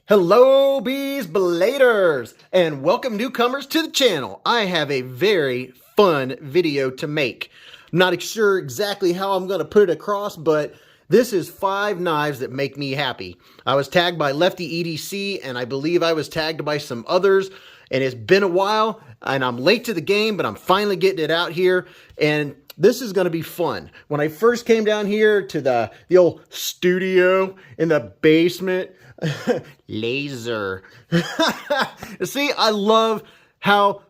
Hello, Beez Bladers, and welcome newcomers to the channel. I have a very fun video to make. I'm not sure exactly how I'm going to put it across, but this is 5 knives that make me happy. I was tagged by Lefty EDC, and I believe I was tagged by some others, and it's been a while, and I'm late to the game, but I'm finally getting it out here, and this is going to be fun. When I first came down here to the old studio in the basement, laser. See, I love how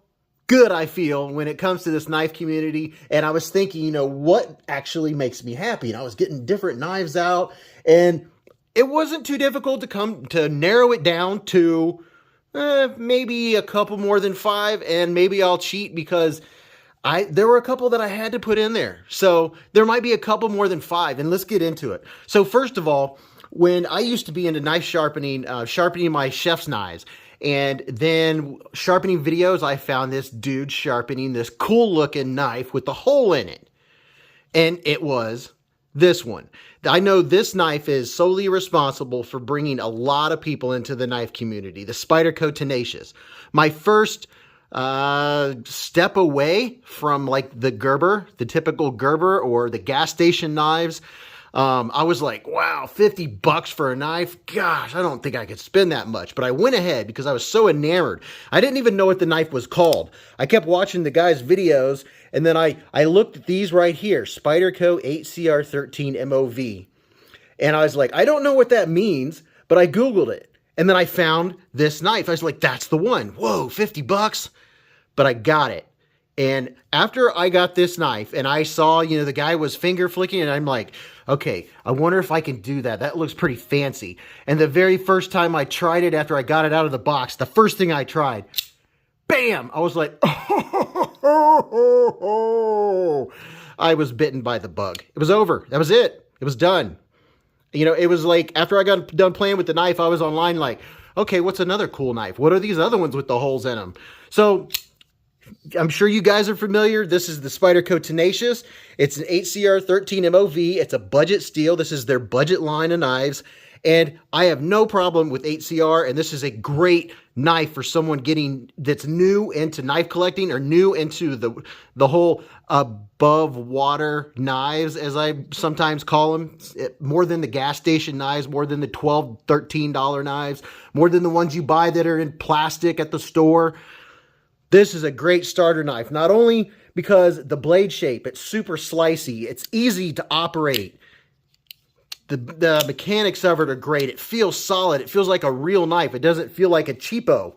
good I feel when it comes to this knife community. And I was thinking, what actually makes me happy? And I was getting different knives out, and it wasn't too difficult to narrow it down to maybe a couple more than 5. And maybe I'll cheat because there were a couple that I had to put in there. So there might be a couple more than 5, and let's get into it. So first of all, when I used to be into knife sharpening, sharpening my chef's knives, and then sharpening videos, I found this dude sharpening this cool looking knife with the hole in it. And it was this one. I know this knife is solely responsible for bringing a lot of people into the knife community, the Spyderco Tenacious. My first step away from like the Gerber, the typical Gerber or the gas station knives. I was like, wow, $50 for a knife? Gosh, I don't think I could spend that much. But I went ahead because I was so enamored. I didn't even know what the knife was called. I kept watching the guy's videos, and then I looked at these right here, Spyderco 8CR13 MOV. And I was like, I don't know what that means, but I Googled it. And then I found this knife. I was like, that's the one. Whoa, $50? But I got it. And after I got this knife and I saw, the guy was finger flicking, and I'm like, okay, I wonder if I can do that. That looks pretty fancy. And the very first time I tried it after I got it out of the box, the first thing I tried, bam! I was like, oh, I was bitten by the bug. It was over. That was it. It was done. It was like after I got done playing with the knife, I was online like, okay, what's another cool knife? What are these other ones with the holes in them? So I'm sure you guys are familiar. This is the Spyderco Tenacious. It's an 8CR13 MOV. It's a budget steel. This is their budget line of knives. And I have no problem with 8CR, and this is a great knife for someone that's new into knife collecting or new into the whole above water knives, as I sometimes call them. More than the gas station knives, more than the $12, $13 knives, more than the ones you buy that are in plastic at the store. This is a great starter knife, not only because the blade shape, it's super slicey, it's easy to operate. The mechanics of it are great. It feels solid. It feels like a real knife. It doesn't feel like a cheapo.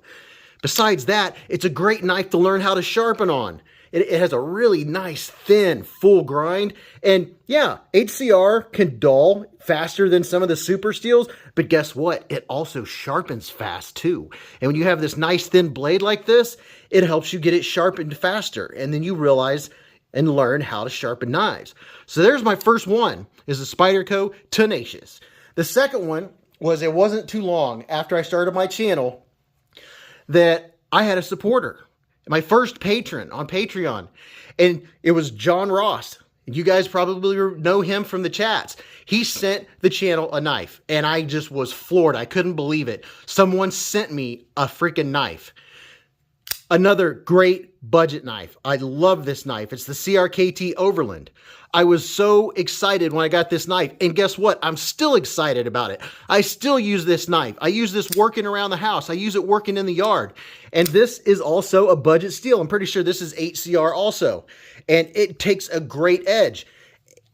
Besides that, it's a great knife to learn how to sharpen on. It has a really nice, thin, full grind. And yeah, HCR can dull faster than some of the super steels, but guess what? It also sharpens fast too. And when you have this nice thin blade like this, it helps you get it sharpened faster. And then you realize and learn how to sharpen knives. So there's my first one, is the Spyderco Tenacious. The second one was, it wasn't too long after I started my channel that I had a supporter. My first patron on Patreon, and it was John Ross. You guys probably know him from the chats. He sent the channel a knife, and I just was floored. I couldn't believe it. Someone sent me a freaking knife. Another great budget knife. I love this knife. It's the CRKT Overland. I was so excited when I got this knife, and guess what? I'm still excited about it. I still use this knife. I use this working around the house. I use it working in the yard. And this is also a budget steel. I'm pretty sure this is 8CR also. And it takes a great edge.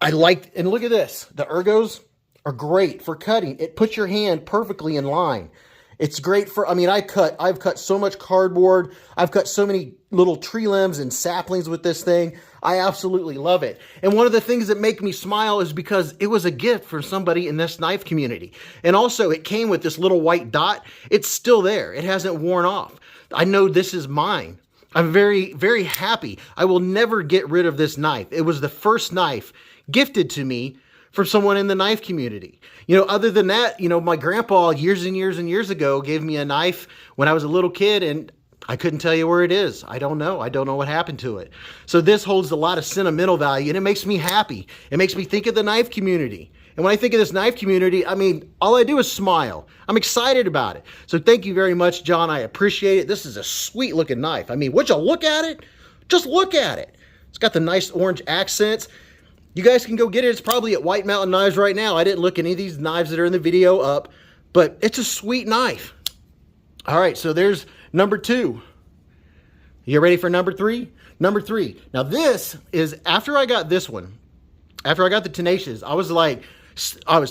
And look at this. The ergos are great for cutting. It puts your hand perfectly in line. It's great for, I've cut so much cardboard. I've cut so many little tree limbs and saplings with this thing. I absolutely love it. And one of the things that make me smile is because it was a gift for somebody in this knife community. And also it came with this little white dot. It's still there. It hasn't worn off. I know this is mine. I'm very, very happy. I will never get rid of this knife. It was the first knife gifted to me from someone in the knife community. Other than that, my grandpa years and years and years ago gave me a knife when I was a little kid, and I couldn't tell you where it is. I don't know. I don't know what happened to it. So this holds a lot of sentimental value, and it makes me happy. It makes me think of the knife community. And when I think of this knife community, I mean, all I do is smile. I'm excited about it. So thank you very much, John. I appreciate it. This is a sweet looking knife. I mean, would you look at it? Just look at it. It's got the nice orange accents. You guys can go get it. It's probably at White Mountain Knives right now. I didn't look any of these knives that are in the video up, but it's a sweet knife. All right, so there's number 2. You ready for number 3? Number 3. Now this is, after I got this one, after I got the Tenacious, I was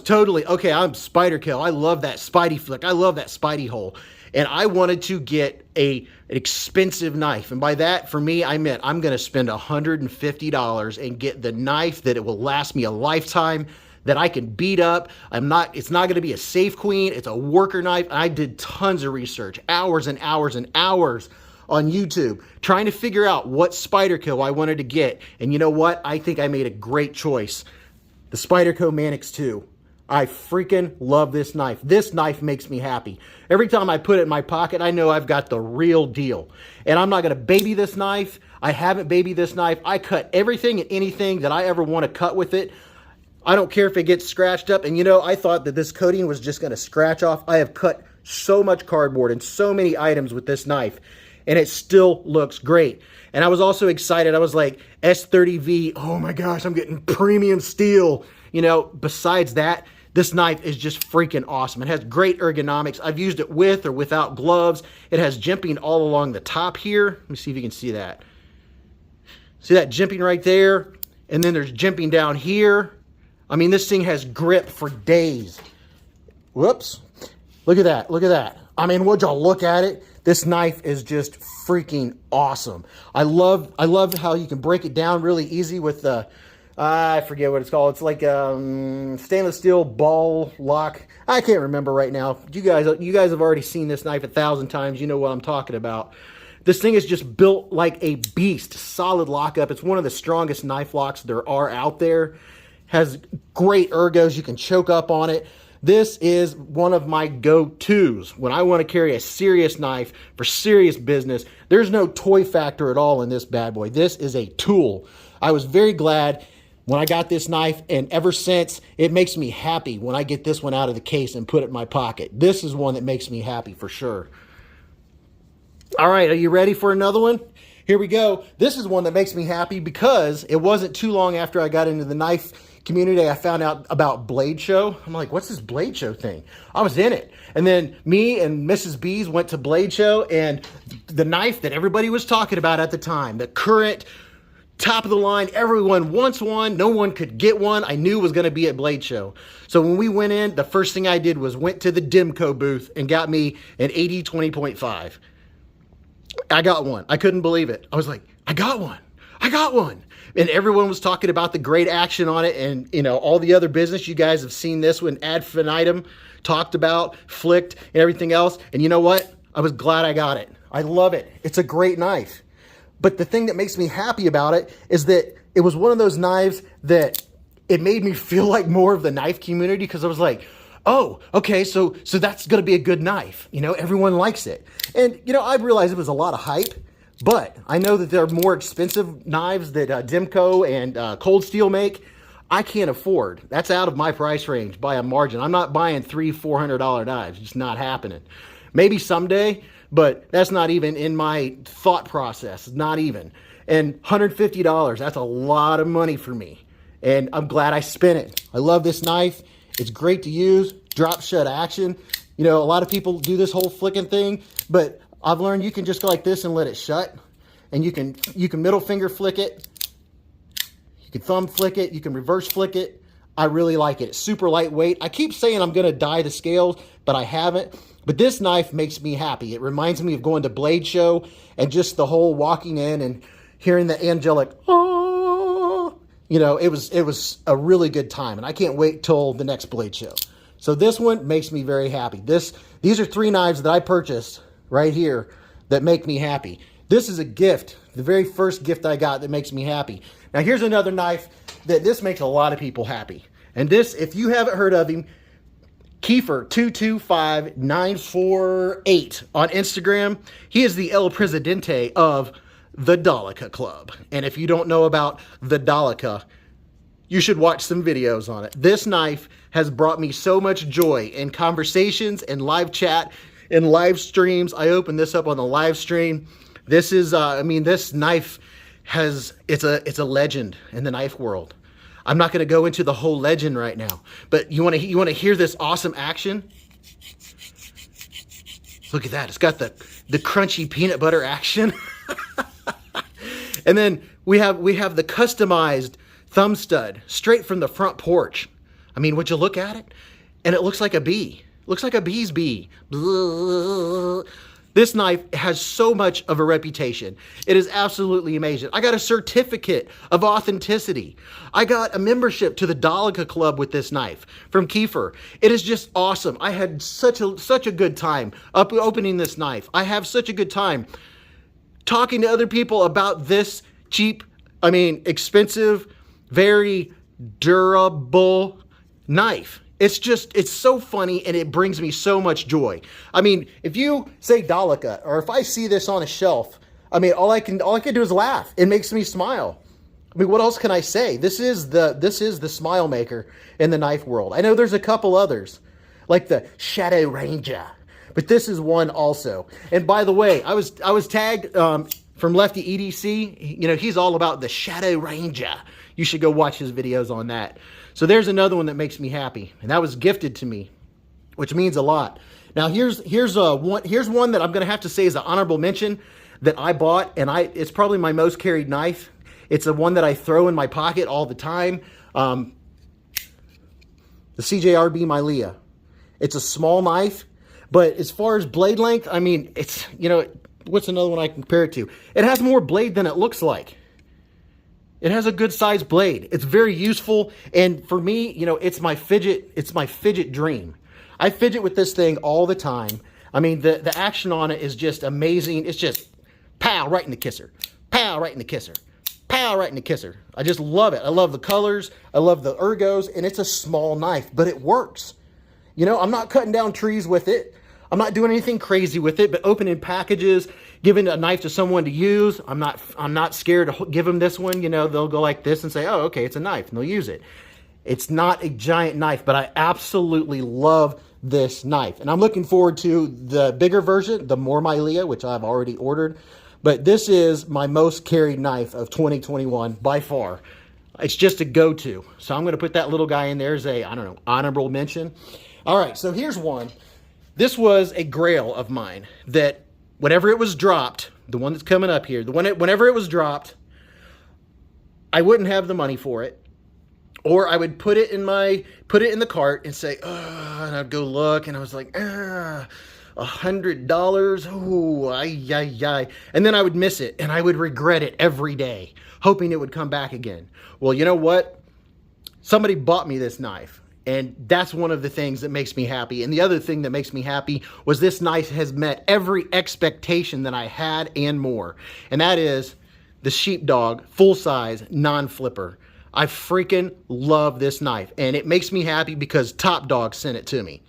totally, okay, I'm Spyderco. I love that Spidey flick. I love that Spidey hole. And I wanted to get an expensive knife. And by that, for me, I meant I'm going to spend $150 and get the knife that it will last me a lifetime, that I can beat up. It's not going to be a safe queen. It's a worker knife. I did tons of research, hours and hours and hours on YouTube, trying to figure out what Spyderco I wanted to get. And you know what? I think I made a great choice. The Spyderco Manix 2. I freaking love this knife. This knife makes me happy. Every time I put it in my pocket, I know I've got the real deal. And I'm not going to baby this knife. I haven't babied this knife. I cut everything and anything that I ever want to cut with it. I don't care if it gets scratched up. And you know, I thought that this coating was just going to scratch off. I have cut so much cardboard and so many items with this knife, and it still looks great. And I was also excited. I was like, S30V, oh my gosh, I'm getting premium steel. You know, besides that, this knife is just freaking awesome. It has great ergonomics. I've used it with or without gloves. It has jimping all along the top here. Let me see if you can see that. See that jimping right there? And then there's jimping down here. I mean, this thing has grip for days. Whoops. Look at that. Look at that. I mean, would y'all look at it? This knife is just freaking awesome. I love how you can break it down really easy with the, I forget what it's called. It's like stainless steel ball lock. I can't remember right now. You guys have already seen this knife 1,000 times. You know what I'm talking about. This thing is just built like a beast. Solid lockup. It's one of the strongest knife locks there are out there. Has great ergos. You can choke up on it. This is one of my go-tos when I want to carry a serious knife for serious business. There's no toy factor at all in this bad boy. This is a tool. I was very glad when I got this knife, and ever since, it makes me happy when I get this one out of the case and put it in my pocket. This is one that makes me happy for sure. All right, are you ready for another one? Here we go. This is one that makes me happy because it wasn't too long after I got into the knife community I found out about Blade Show. I'm like, what's this Blade Show thing? I was in it. And then me and Mrs. Beez went to Blade Show, and the knife that everybody was talking about at the time, the current top of the line, everyone wants one, no one could get one, I knew was going to be at Blade Show. So when we went in, the first thing I did was went to the Demco booth and got me an 80 20.5. I got one. I couldn't believe it. I was like, I got one. I got one. And everyone was talking about the great action on it, and you know, all the other business. You guys have seen this one ad infinitum talked about, flicked, and everything else. And you know what? I was glad I got it. I love it. It's a great knife. But the thing that makes me happy about it is that it was one of those knives that it made me feel like more of the knife community, because I was like, oh, okay, so that's going to be a good knife. You know, everyone likes it. And, you know, I realized it was a lot of hype, but I know that there are more expensive knives that Demco and Cold Steel make. I can't afford. That's out of my price range by a margin. I'm not buying $300-$400 knives. It's not happening. Maybe someday, but that's not even in my thought process. Not even. And $150, that's a lot of money for me. And I'm glad I spent it. I love this knife. It's great to use. Drop shut action. You know, a lot of people do this whole flicking thing, but I've learned you can just go like this and let it shut. And you can middle finger flick it. You can thumb flick it. You can reverse flick it. I really like it. It's super lightweight. I keep saying I'm going to dye the scales, but I haven't. But this knife makes me happy. It reminds me of going to Blade Show and just the whole walking in and hearing the angelic, oh, you know, it was a really good time. And I can't wait till the next Blade Show. So this one makes me very happy. These are 3 knives that I purchased right here that make me happy. This is a gift, the very first gift I got that makes me happy. Now here's another knife that this makes a lot of people happy. And this, if you haven't heard of him, Kiefer225948 on Instagram. He is the El Presidente of the Delica Club. And if you don't know about the Delica, you should watch some videos on it. This knife has brought me so much joy in conversations and live chat and live streams. I opened this up on the live stream. This is, I mean, this knife has, it's a legend in the knife world. I'm not going to go into the whole legend right now, but you want to hear this awesome action? Look at that. It's got the crunchy peanut butter action. And then we have the customized thumb stud straight from the front porch. I mean, would you look at it? And it looks like a bee. Looks like a bee's bee. Blah. This knife has so much of a reputation. It is absolutely amazing. I got a certificate of authenticity. I got a membership to the Delica Club with this knife from Kiefer. It is just awesome. I had such a good time opening this knife. I have such a good time talking to other people about this cheap, I mean, expensive, very durable knife. It's so funny, and it brings me so much joy. I mean, if you say Delica, or if I see this on a shelf, I mean, all I can do is laugh. It makes me smile. I mean, what else can I say? This is the smile maker in the knife world. I know there's a couple others, like the Shadow Ranger, but this is one also. And by the way, I was tagged from Lefty EDC. You know, he's all about the Shadow Ranger. You should go watch his videos on that. So there's another one that makes me happy, and that was gifted to me, which means a lot. Now here's one that I'm gonna have to say is an honorable mention that I bought, and it's probably my most carried knife. It's a one that I throw in my pocket all the time. The CJRB Milea. It's a small knife, but as far as blade length, I mean, it's, you know, what's another one I can compare it to? It has more blade than it looks like. It has a good sized blade. It's very useful. And for me, you know, it's my fidget dream. I fidget with this thing all the time. I mean, the action on it is just amazing. It's just pow, right in the kisser. Pow, right in the kisser. Pow, right in the kisser. I just love it. I love the colors. I love the ergos. And it's a small knife, but it works. You know, I'm not cutting down trees with it. I'm not doing anything crazy with it, but opening packages, giving a knife to someone to use. I'm not scared to give them this one. You know, they'll go like this and say, oh, okay, it's a knife, and they'll use it. It's not a giant knife, but I absolutely love this knife. And I'm looking forward to the bigger version, the more Milea, which I've already ordered. But this is my most carried knife of 2021 by far. It's just a go-to. So I'm going to put that little guy in there as a, I don't know, honorable mention. All right, so here's one. This was a grail of mine that whenever it was dropped, the one that's coming up here, whenever it was dropped, I wouldn't have the money for it, or I would put it in the cart and say, and I'd go look, and I was like, $100, oh, ay. And then I would miss it, and I would regret it every day, hoping it would come back again. Well, you know what? Somebody bought me this knife. And that's one of the things that makes me happy. And the other thing that makes me happy was this knife has met every expectation that I had and more. And that is the Sheepdog full-size non-flipper. I freaking love this knife. And it makes me happy because Top Dog sent it to me.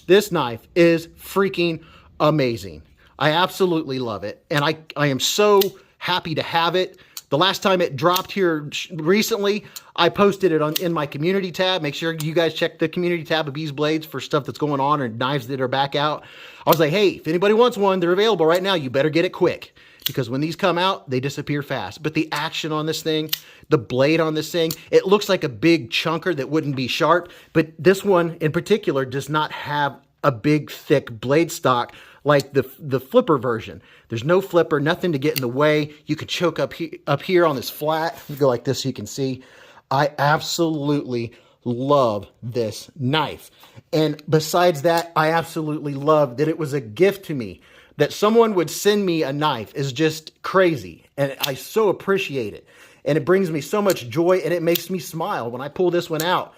This knife is freaking amazing. I absolutely love it. And I am so happy to have it. The last time it dropped here recently, I posted it in my community tab. Make sure you guys check the community tab of Beez Blades for stuff that's going on or knives that are back out. I was like, hey, if anybody wants one, they're available right now. You better get it quick, because when these come out, they disappear fast. But the action on this thing, the blade on this thing, it looks like a big chunker that wouldn't be sharp. But this one in particular does not have a big, thick blade stock like the flipper version. There's no flipper, nothing to get in the way. You can choke up here on this flat. You go like this so you can see. I absolutely love this knife. And besides that, I absolutely love that it was a gift to me. That someone would send me a knife is just crazy. And I so appreciate it. And it brings me so much joy, and it makes me smile when I pull this one out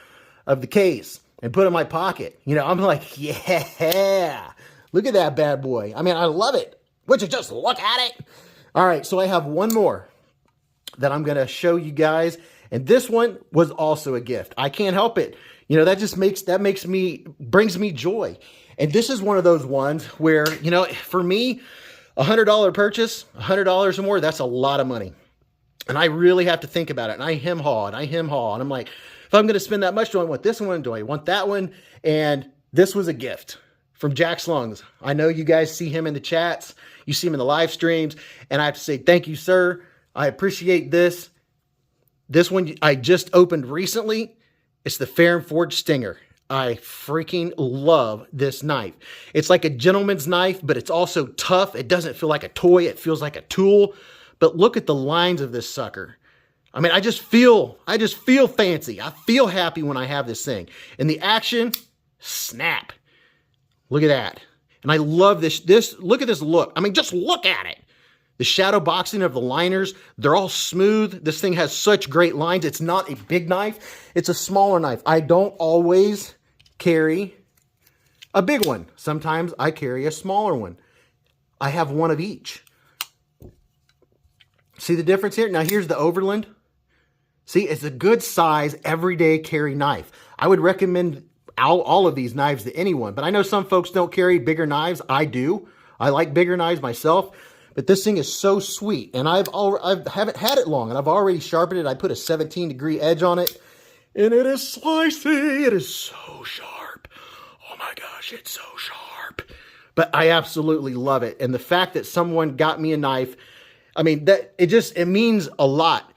of the case and put it in my pocket. You know, I'm like, yeah. Look at that bad boy. I mean, I love it. Would you just look at it? All right, so I have one more that I'm going to show you guys. And this one was also a gift. I can't help it. You know, brings me joy. And this is one of those ones where, you know, for me, $100 purchase, $100 or more, that's a lot of money. And I really have to think about it. And I hem haw and I hem haw. And I'm like, if I'm going to spend that much, do I want this one? Do I want that one? And this was a gift from Jack Slungs. I know you guys see him in the chats. You see him in the live streams. And I have to say, thank you, sir. I appreciate this. This one I just opened recently. It's the Fair and Forged Stinger. I freaking love this knife. It's like a gentleman's knife, but it's also tough. It doesn't feel like a toy. It feels like a tool. But look at the lines of this sucker. I mean, I just feel fancy. I feel happy when I have this thing. And the action, snap. Look at that. And I love this. Look at this look. I mean, just look at it. The shadow boxing of the liners, they're all smooth. This thing has such great lines. It's not a big knife. It's a smaller knife. I don't always carry a big one. Sometimes I carry a smaller one. I have one of each. See the difference here? Now here's the Overland. See, it's a good size, everyday carry knife. I would recommend all of these knives to anyone, but I know some folks don't carry bigger knives. I do. I like bigger knives myself, but this thing is so sweet, and I haven't had it long, and I've already sharpened it. I put a 17-degree edge on it, and it is slicey. It is so sharp. Oh my gosh, it's so sharp. But I absolutely love it, and the fact that someone got me a knife, I mean, it means a lot.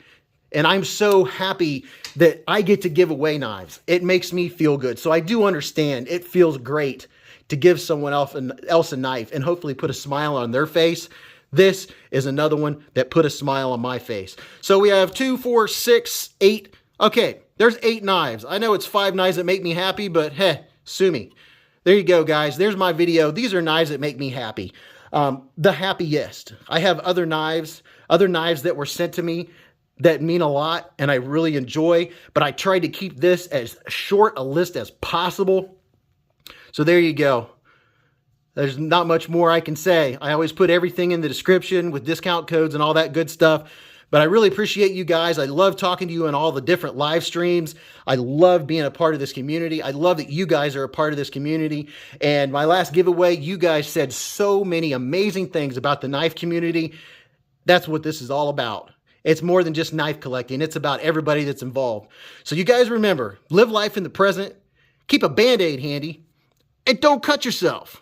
And I'm so happy that I get to give away knives. It makes me feel good. So I do understand it feels great to give someone else a knife and hopefully put a smile on their face. This is another one that put a smile on my face. So we have 2, 4, 6, 8. Okay, there's 8 knives. I know it's 5 knives that make me happy, but hey, sue me. There you go, guys. There's my video. These are knives that make me happy. The happiest. I have other knives that were sent to me that mean a lot and I really enjoy, but I tried to keep this as short a list as possible. So there you go. There's not much more I can say. I always put everything in the description with discount codes and all that good stuff. But I really appreciate you guys. I love talking to you in all the different live streams. I love being a part of this community. I love that you guys are a part of this community. And my last giveaway, you guys said so many amazing things about the knife community. That's what this is all about. It's more than just knife collecting. It's about everybody that's involved. So you guys remember, live life in the present, keep a Band-Aid handy, and don't cut yourself.